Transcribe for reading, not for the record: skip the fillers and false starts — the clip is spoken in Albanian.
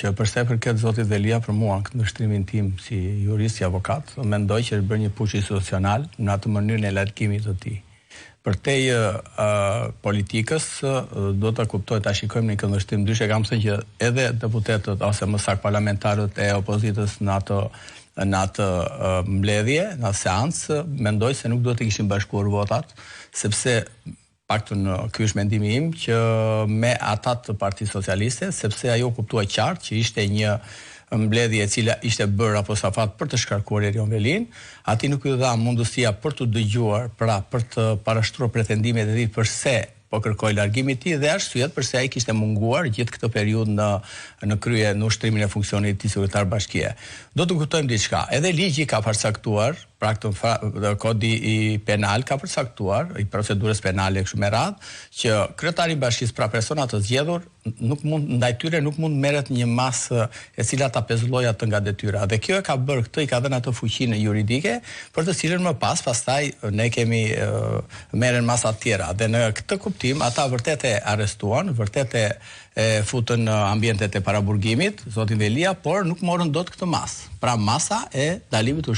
Që përse përket zotit Velia, për mua, në ndërshtrimin tim si jurist, si avokat, mendoj që është bërë një push institucional në atë mënyrën e largimit të tij. Për te politikës, do të kuptoj të shikojmë një këndvështrim ndryshe, kam thënë që edhe deputetët ose më saktë parlamentarët e opozitës në atë mbledhje, në atë seancë, mendoj se nuk do të kishin bashkuar votat, sepse paktën ky është mendimi im që me ata të Partisë Socialiste, sepse ajo kuptua qartë që ishte një mbledhje e cila ishte bërë apostafat për të shkarkuar Erion Velin, ati nuk i dha mundësia për të dëgjuar, pra për të parashtruar pretendimet e tij përse po kërkoi largimin e tij dhe arsyet përse ai kishte munguar gjithë këtë periudhë në krye në ushtrimin e funksionit të sekretar bashkie. Do të kuptojmë diçka. Edhe ligji ka përcaktuar, pra kodi i penal ka përcaktuar, i procedurës penale kështu me radhë, që kryetari i bashkisë, pra persona të zgjedhur, ndaj tyre nuk mund merret një masë e cila ta pezullojë atë nga detyra. Dhe kjo e ka bërë këtë, i ka dhënë ato fuqinë juridike, për të cilën më pastaj ne kemi merren masa të tjera. Dhe në këtë kuptim ata vërtet e arrestuan, vërtet e futën në ambientet e paraburgimit, zotin Velia, por nuk morën dot këtë masë. Pra masa e dalimit të